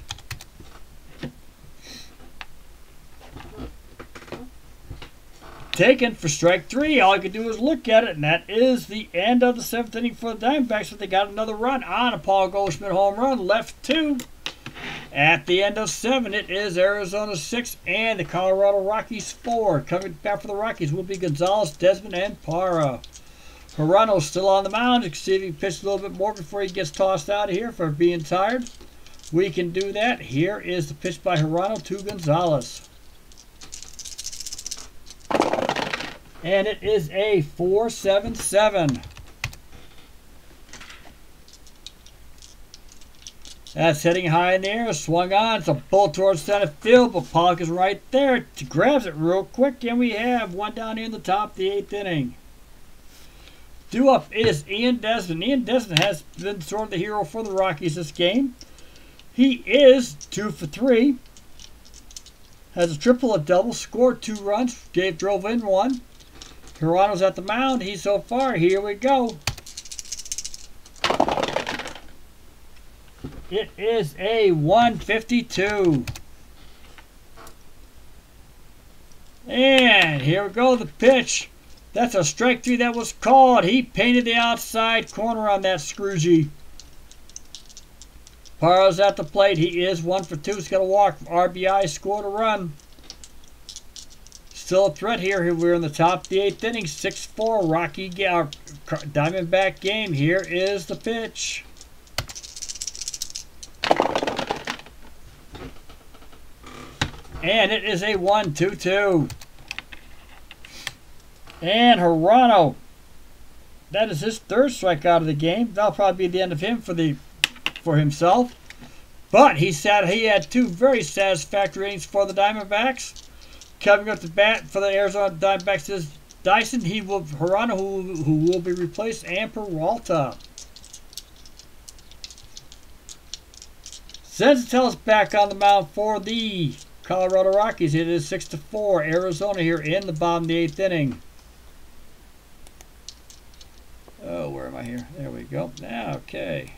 Taken for strike 3. All I could do is look at it, and that is the end of the 7th inning for the Diamondbacks. But they got another run on a Paul Goldschmidt home run. Left 2. At the end of 7, it is Arizona 6 and the Colorado Rockies 4. Coming back for the Rockies will be Gonzalez, Desmond, and Parra. Hirano still on the mound. You can see if he can pitch a little bit more before he gets tossed out of here for being tired. We can do that. Here is the pitch by Hirano to Gonzalez. And it is a 4-7-7. That's hitting high in the air. Swung on. It's a bullet towards center field, but Pollock is right there. Grabs it real quick, and we have one down here in the top of the 8th inning. Due up is Ian Desmond. Ian Desmond has been sort of the hero for the Rockies this game. He is 2 for 3. Has a triple, a double, scored 2 runs, drove in 1. Hirano's at the mound. He's so far. Here we go. It is a 152. And here we go, the pitch. That's a strike 3 that was called. He painted the outside corner on that Scroogey. Parra's at the plate. He is 1 for 2. He's got to walk. RBI, scored a run. Still a threat here. We're in the top of the 8th inning. 6-4 Rocky Diamondback game. Here is the pitch. And it is a 1-2-2. And Hirano, that is his 3rd strikeout of the game. That'll probably be the end of him for himself. But he had 2 very satisfactory innings for the Diamondbacks. Coming up to bat for the Arizona Diamondbacks is Dyson. Hirano, who will be replaced, and Peralta. Senzatel's back on the mound for the Colorado Rockies. It is 6-4 Arizona here in the bottom of the 8th inning. Oh, where am I here? There we go. Now, okay.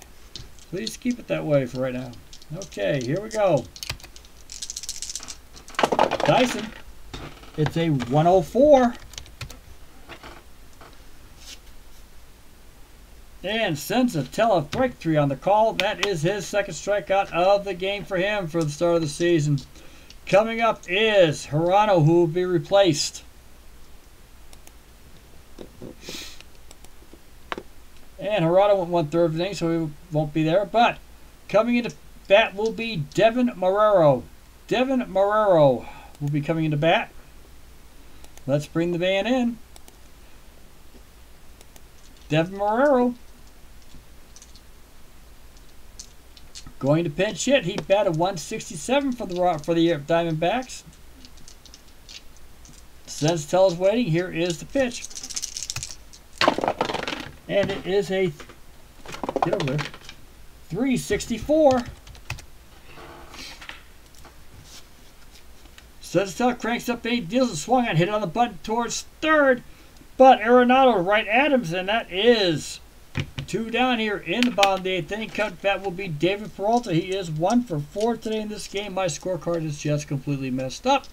Please keep it that way for right now. Okay, here we go. Dyson. It's a 104. And Senzatella breakthrough on the call. That is his 2nd strikeout of the game for him for the start of the season. Coming up is Hirano, who will be replaced. And Hirano went 1/3 of the inning, so he won't be there. But coming into bat will be Devin Marrero. Devin Marrero will be coming into bat. Let's bring the man in. Devin Marrero. Going to pinch hit. He batted 167 for the Diamondbacks. Senzatel's waiting. Here is the pitch. And it is a 364. Senzatel cranks up 8, deals a swung on, hit on the button towards 3rd. But Arenado right at him, and that is 2 down here in the bottom of the 8th inning. Cut bat will be David Peralta. He is 1 for 4 today in this game. My scorecard is just completely messed up.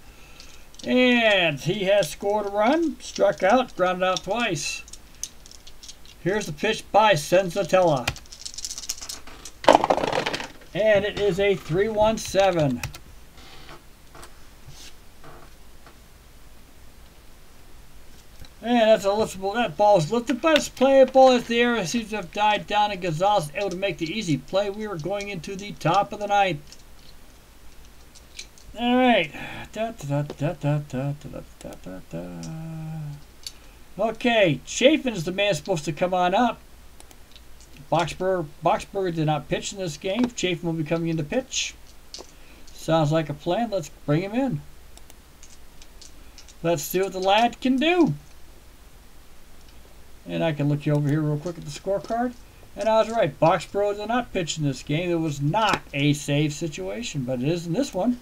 And he has scored a run, struck out, grounded out twice. Here's the pitch by Senzatella. And it is a 3-1-7. And that's a liftable. That ball is lifted, but it's playable as the air seems to have died down, and Gonzalez able to make the easy play. We are going into the top of the 9th. All right. Okay, Chafin is the man supposed to come on up. Boxberger did not pitch in this game. Chafin will be coming in to pitch. Sounds like a plan. Let's bring him in. Let's see what the lad can do. And I can look you over here real quick at the scorecard. And I was right. Boxberger did not pitch in this game. It was not a save situation, but it is in this one.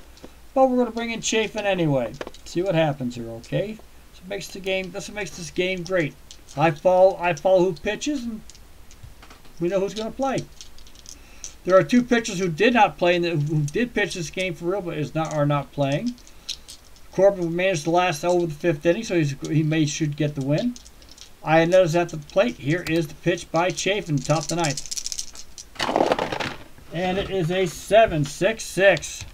But we're going to bring in Chafin anyway. See what happens here, okay? That's what makes this game great. I follow who pitches, and we know who's going to play. There are two pitchers who did not play, and who did pitch this game for real, but are not playing. Corbin managed to last over the 5th inning, so should get the win. Ionetta's at the plate. Here is the pitch by Chafin, top the 9th. And it is a 7-6-6.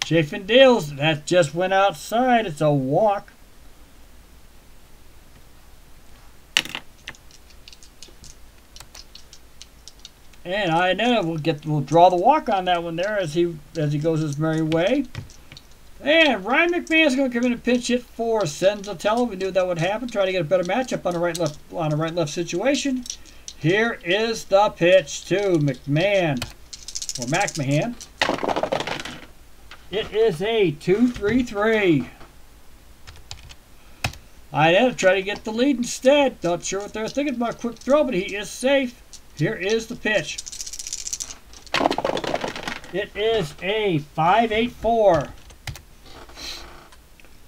Chafin deals. That just went outside. It's a walk. And Ionetta will draw the walk on that one there as he goes his merry way. And Ryan McMahon's going to come in and pinch hit for Senzatello. We knew that would happen. Try to get a better matchup on a right-left situation. Here is the pitch to McMahon or McMahon. It is a 2-3-3. Ionetta try to get the lead instead. Not sure what they're thinking about a quick throw, but he is safe. Here is the pitch. It is a 5-8-4.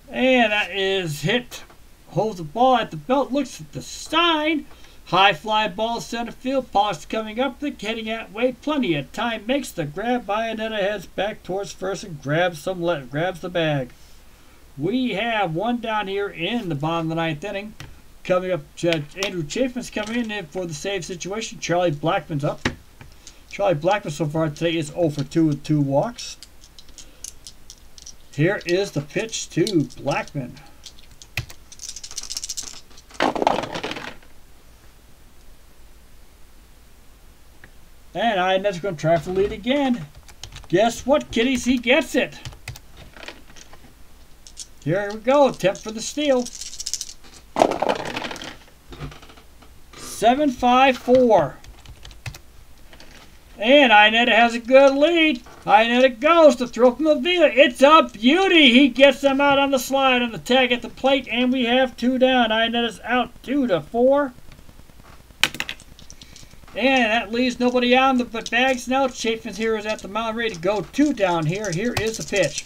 And that is hit. Holds the ball at the belt. Looks at the Stein. High fly ball center field. Post coming up. The heading that way. Plenty of time. Makes the grab. Ionetta heads back towards first and grabs the bag. We have one down here in the bottom of the 9th inning. Coming up, Andrew Chafin's coming in for the save situation. Charlie Blackman's up. Charlie Blackman so far today is 0 for 2 with 2 walks. Here is the pitch to Blackman. And Ionetta's going to try for the lead again. Guess what, kiddies? He gets it. Here we go. Attempt for the steal. 7-5-4. And Ionetta has a good lead. Ionetta goes to throw from Avila. It's a beauty. He gets them out on the slide on the tag at the plate, and we have 2 down. Ionetta's out 2-4. And that leaves nobody on the bags now. Chafin's here is at the mound, ready to go. 2 down here. Here is the pitch.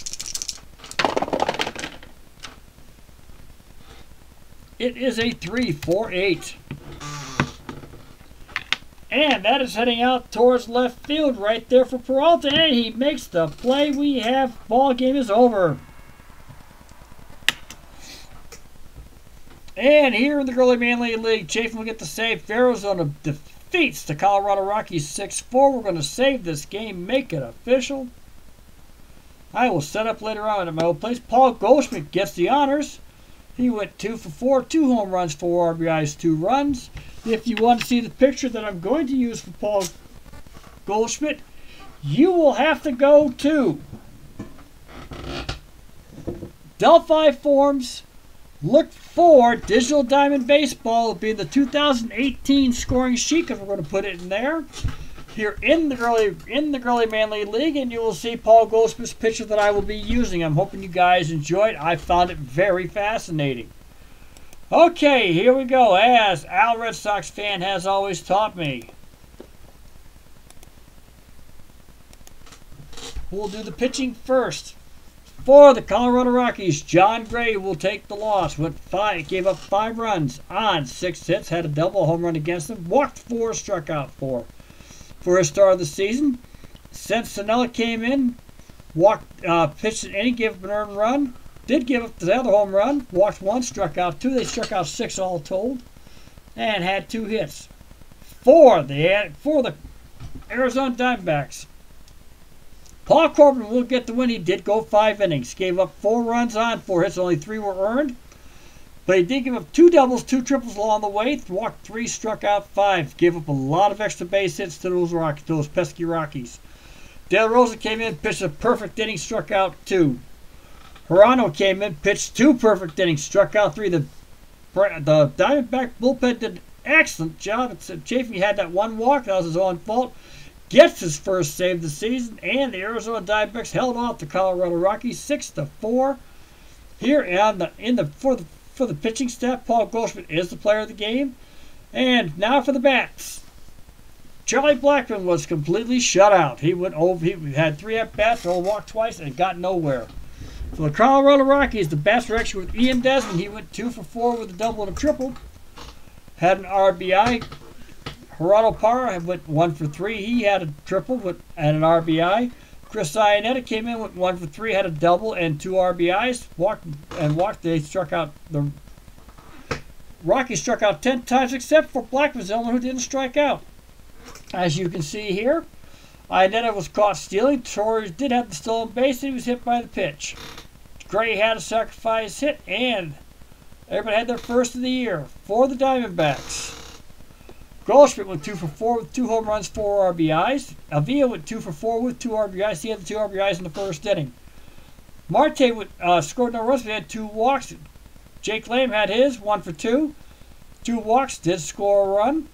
It is a 3-4-8. And that is heading out towards left field right there for Peralta. And he makes the play. We have ball game is over. And here in the Girly Many League, Chafin will get the save. Arizona defeats the Colorado Rockies 6-4. We're going to save this game, make it official. I will set up later on at my old place. Paul Goldschmidt gets the honors. He went 2 for 4, 2 home runs, 4 RBIs, 2 runs. If you want to see the picture that I'm going to use for Paul Goldschmidt, you will have to go to Delphi Forms. Look for Digital Diamond Baseball. It'll be in the 2018 scoring sheet because we're going to put it in there. Here in the Girly Many League, and you will see Paul Goldschmidt's picture that I will be using. I'm hoping you guys enjoyed. I found it very fascinating. Okay, here we go. As Al Red Sox fan has always taught me, we'll do the pitching first. For the Colorado Rockies, John Gray will take the loss. Gave up 5 runs on 6 hits, had a double home run against him, walked 4, struck out 4. For his start of the season, Sensinella came in, pitched an inning, gave up an earned run. Did give up the other home run, walked 1, struck out 2. They struck out 6 all told, and had 2 hits. For the Arizona Diamondbacks, Paul Corbin will get the win. He did go 5 innings, gave up 4 runs on 4 hits, only 3 were earned. But he did give up 2 doubles, 2 triples along the way, walked 3, struck out 5, gave up a lot of extra base hits to those pesky Rockies. De La Rosa came in, pitched a perfect inning, struck out 2. Hirano came in, pitched 2 perfect innings, struck out 3. The The Diamondback bullpen did an excellent job. Chafee had that one walk. That was his own fault. Gets his first save of the season, and the Arizona Diamondbacks held off the Colorado Rockies 6-4. Here for the pitching staff, Paul Goldschmidt is the player of the game. And now for the bats. Charlie Blackmon was completely shut out. He went over. He had 3 at bats, only walked twice, and got nowhere. For the Colorado Rockies, the bats were actually with Ian Desmond. He went 2 for 4 with a double and a triple. Had an RBI. Gerardo Parra went 1 for 3. He had a triple and an RBI. Chris Iannetta came in with 1 for 3, had a double and 2 RBIs. Walked. They struck out. The Rockies struck out 10 times, except for Blackmon, the only who didn't strike out. As you can see here, Iannetta was caught stealing. Torres did have the stolen base, and he was hit by the pitch. Gray had a sacrifice hit, and everybody had their first of the year for the Diamondbacks. Goldschmidt went 2 for 4 with 2 home runs, 4 RBIs. Avila went 2 for 4 with 2 RBIs. He had the 2 RBIs in the first inning. Marte scored no runs, but he had 2 walks. Jake Lamb had his, 1 for 2. 2 walks, did score a run.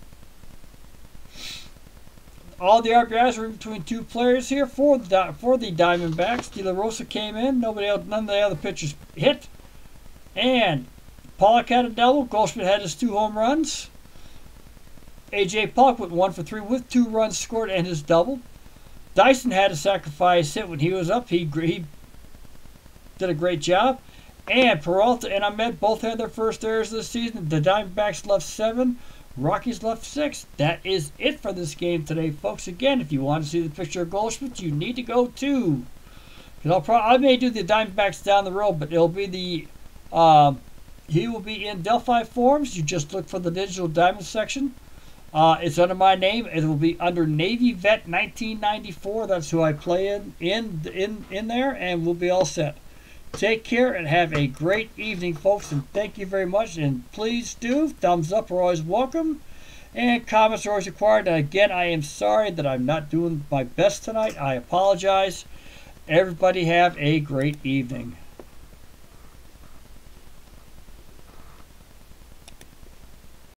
All the RBIs were between 2 players here for the Diamondbacks. De La Rosa came in. None of the other pitchers hit. And Pollock had a double. Goldschmidt had his 2 home runs. A.J. Pollock went 1 for 3 with 2 runs scored and his double. Dyson had a sacrifice hit when he was up. He did a great job. And Peralta and Ahmed both had their first errors this season. The Diamondbacks left 7. Rockies left 6. That is it for this game today, folks. Again, if you want to see the picture of Goldschmidt, you need to go to. Because I may do the Diamondbacks down the road, but it'll be the he will be in Delphi Forums. You just look for the digital diamond section. It's under my name. It will be under Navy Vet 1994. That's who I play in there, and we'll be all set. Take care and have a great evening, folks, and thank you very much. And please do, thumbs up are always welcome, and comments are always required. And again, I am sorry that I'm not doing my best tonight. I apologize. Everybody have a great evening.